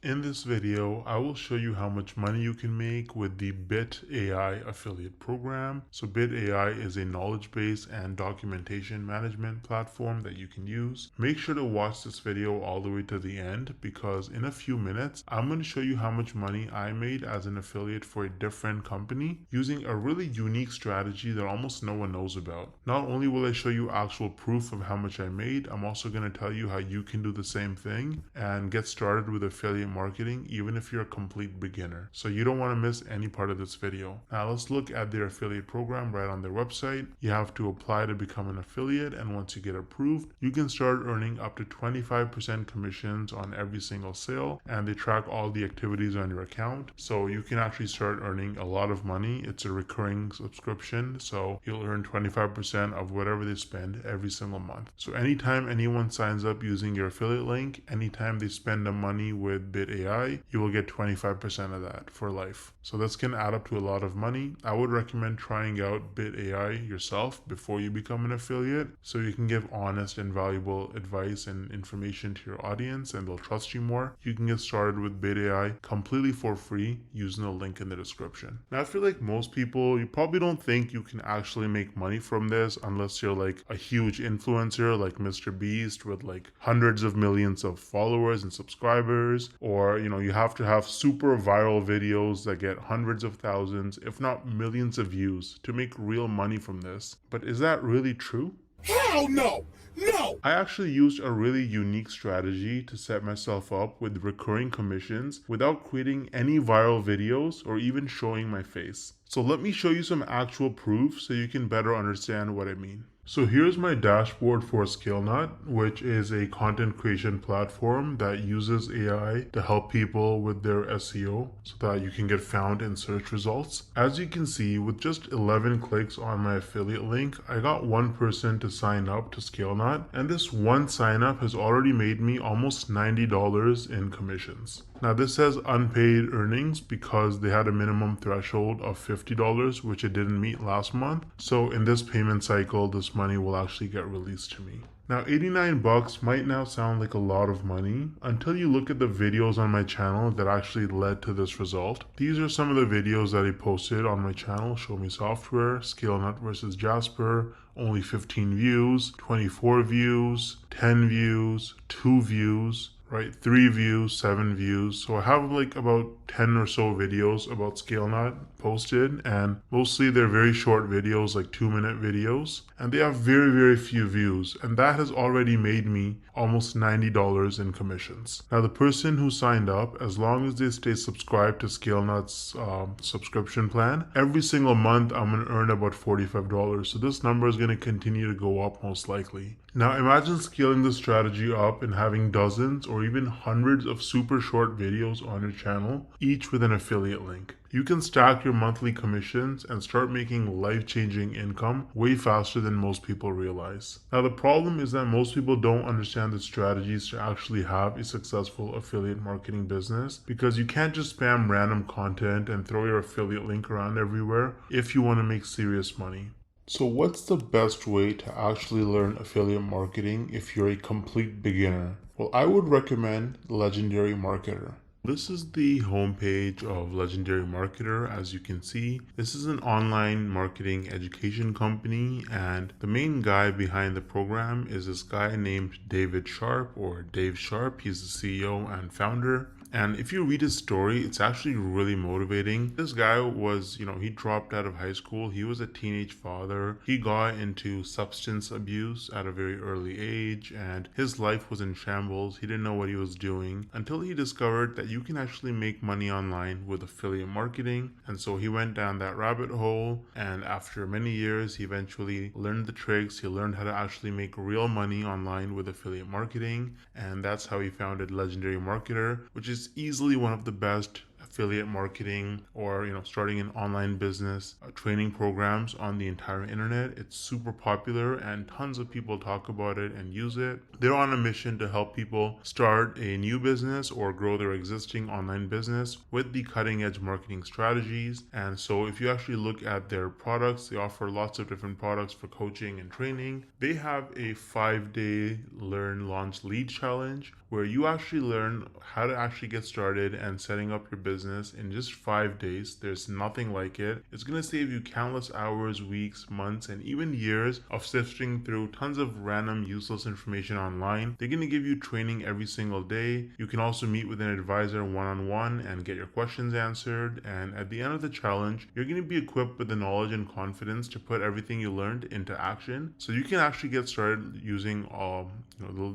In this video, I will show you how much money you can make with the Bit AI affiliate program. So Bit AI is a knowledge base and documentation management platform that you can use. Make sure to watch this video all the way to the end because in a few minutes, I'm going to show you how much money I made as an affiliate for a different company using a really unique strategy that almost no one knows about. Not only will I show you actual proof of how much I made, I'm also going to tell you how you can do the same thing and get started with affiliate marketing even if you're a complete beginner. So you don't want to miss any part of this video. Now let's look at their affiliate program right on their website. You have to apply to become an affiliate, and once you get approved, you can start earning up to 25% commissions on every single sale, and they track all the activities on your account. So you can actually start earning a lot of money. It's a recurring subscription, so you'll earn 25% of whatever they spend every single month. So anytime anyone signs up using your affiliate link, anytime they spend the money with Bit AI, you will get 25% of that for life. So this can add up to a lot of money. I would recommend trying out Bit AI yourself before you become an affiliate so you can give honest and valuable advice and information to your audience and they'll trust you more. You can get started with Bit AI completely for free using the link in the description. Now I feel like most people, you probably don't think you can actually make money from this unless you're like a huge influencer like Mr. Beast with like hundreds of millions of followers and subscribers, or you have to have super viral videos that get hundreds of thousands if not millions of views to make real money from this. But is that really true? Hell no! No! I actually used a really unique strategy to set myself up with recurring commissions without creating any viral videos or even showing my face. So let me show you some actual proof so you can better understand what I mean. So here's my dashboard for ScaleNut, which is a content creation platform that uses AI to help people with their SEO so that you can get found in search results. As you can see, with just 11 clicks on my affiliate link, I got one person to sign up to ScaleNut, and this one sign up has already made me almost $90 in commissions. Now this says unpaid earnings because they had a minimum threshold of $50, which it didn't meet last month. So in this payment cycle, this money will actually get released to me. Now 89 bucks might now sound like a lot of money until you look at the videos on my channel that actually led to this result. These are some of the videos that I posted on my channel: Show Me Software, ScaleNut versus Jasper, only 15 views, 24 views, 10 views, 2 views, right? 3 views, 7 views. So I have like about 10 or so videos about ScaleNut posted, and mostly they're very short videos, like 2-minute videos, and they have very, very few views, and that has already made me almost $90 in commissions. Now the person who signed up, as long as they stay subscribed to ScaleNut's subscription plan, every single month I'm going to earn about $45. So this number is going to continue to go up most likely. Now imagine scaling this strategy up and having dozens or even hundreds of super short videos on your channel, each with an affiliate link. You can stack your monthly commissions and start making life-changing income way faster than most people realize. Now the problem is that most people don't understand the strategies to actually have a successful affiliate marketing business, because you can't just spam random content and throw your affiliate link around everywhere if you want to make serious money. So what's the best way to actually learn affiliate marketing if you're a complete beginner? Well, I would recommend Legendary Marketer. This is the homepage of Legendary Marketer. As you can see, this is an online marketing education company, and the main guy behind the program is this guy named David Sharp, or Dave Sharp. He's the CEO and founder. And if you read his story, it's actually really motivating. This guy was, he dropped out of high school. He was a teenage father. He got into substance abuse at a very early age, and his life was in shambles. He didn't know what he was doing until he discovered that you can actually make money online with affiliate marketing. And so he went down that rabbit hole, and after many years, he eventually learned the tricks. He learned how to actually make real money online with affiliate marketing, and that's how he founded Legendary Marketer, which is easily one of the best affiliate marketing or starting an online business training programs on the entire internet. It's super popular and tons of people talk about it and use it. They're on a mission to help people start a new business or grow their existing online business with the cutting edge marketing strategies. And so if you actually look at their products, they offer lots of different products for coaching and training. They have a 5-day learn launch lead challenge where you actually learn how to actually get started and setting up your business in just 5 days. There's nothing like it. It's going to save you countless hours, weeks, months, and even years of sifting through tons of random useless information online. They're going to give you training every single day. You can also meet with an advisor one-on-one and get your questions answered. And at the end of the challenge, you're going to be equipped with the knowledge and confidence to put everything you learned into action. So you can actually get started using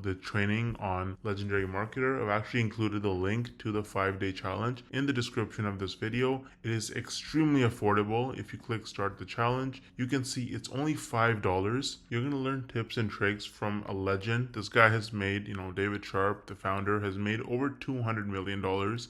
the training on Legendary Marketer. I've actually included the link to the 5-day challenge in the description of this video. It is extremely affordable. If you click start the challenge, you can see it's only $5. You're going to learn tips and tricks from a legend. This guy has made, David Sharp, the founder, has made over $200 million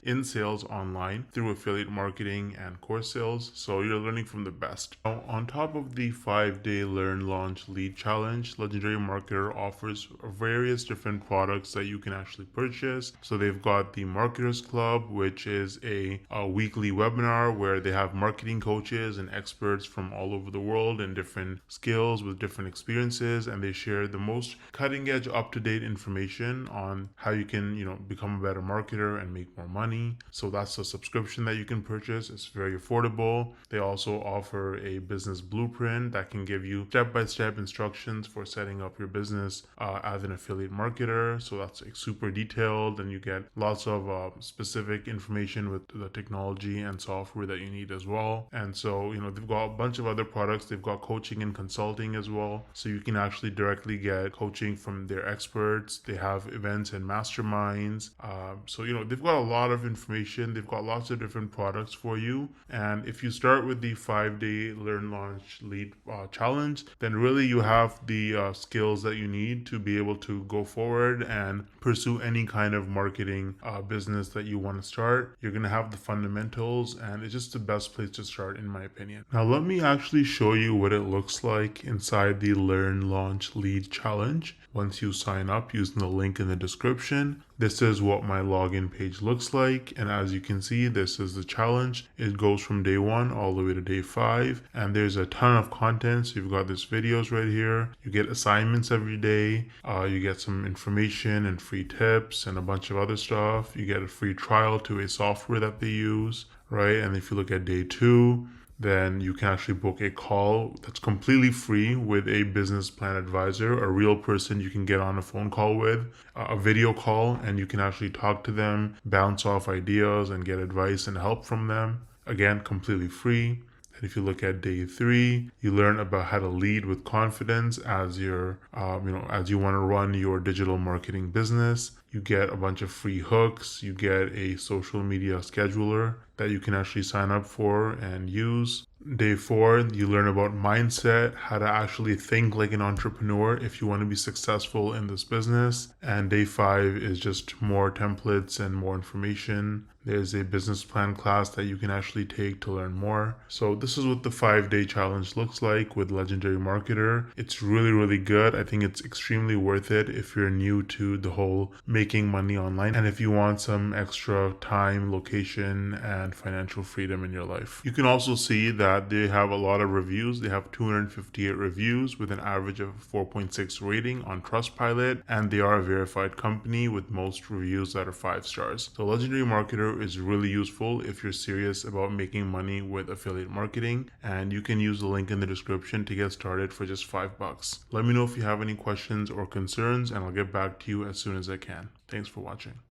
in sales online through affiliate marketing and course sales. So you're learning from the best. Now, on top of the 5-day learn, launch, lead challenge, Legendary Marketer offers various different products that you can actually purchase. So they've got the Marketers Club, which is a weekly webinar where they have marketing coaches and experts from all over the world and different skills with different experiences, and they share the most cutting edge, up-to-date information on how you can become a better marketer and make more money. So that's a subscription that you can purchase. It's very affordable. They also offer a business blueprint that can give you step-by-step instructions for setting up your business as an affiliate marketer. So that's super detailed, and you get lots of specific information with the technology and software that you need as well. And so they've got a bunch of other products. They've got coaching and consulting as well, so you can actually directly get coaching from their experts. They have events and masterminds. So they've got a lot of information. They've got lots of different products for you. And if you start with the 5-day learn, launch, lead challenge, then really you have the skills that you need to be able to go forward and pursue any kind of marketing business that you want to start. You're going to have the fundamentals, and it's just the best place to start, in my opinion. Now let me actually show you what it looks like inside the learn, launch, lead challenge. Once you sign up using the link in the description, this is what my login page looks like. And as you can see, this is the challenge. It goes from day 1 all the way to day 5. And there's a ton of content. So you've got these videos right here. You get assignments every day. You get some information and free tips and a bunch of other stuff. You get a free trial to a software that they use, right? And if you look at day 2, then you can actually book a call that's completely free with a business plan advisor, a real person you can get on a phone call with, a video call, and you can actually talk to them, bounce off ideas, and get advice and help from them. Again, completely free. And if you look at day 3, you learn about how to lead with confidence as you're, as you want to run your digital marketing business. You get a bunch of free hooks. You get a social media scheduler that you can actually sign up for and use. Day 4, you learn about mindset, how to actually think like an entrepreneur if you want to be successful in this business. And day 5 is just more templates and more information. There's a business plan class that you can actually take to learn more. So this is what the 5-day challenge looks like with Legendary Marketer. It's really, really good. I think it's extremely worth it if you're new to the whole making money online, and if you want some extra time, location, and financial freedom in your life. You can also see that they have a lot of reviews. They have 258 reviews with an average of 4.6 rating on Trustpilot, and they are a verified company with most reviews that are 5 stars. So Legendary Marketer is really useful if you're serious about making money with affiliate marketing, and you can use the link in the description to get started for just $5. Let me know if you have any questions or concerns, and I'll get back to you as soon as I can. Thanks for watching.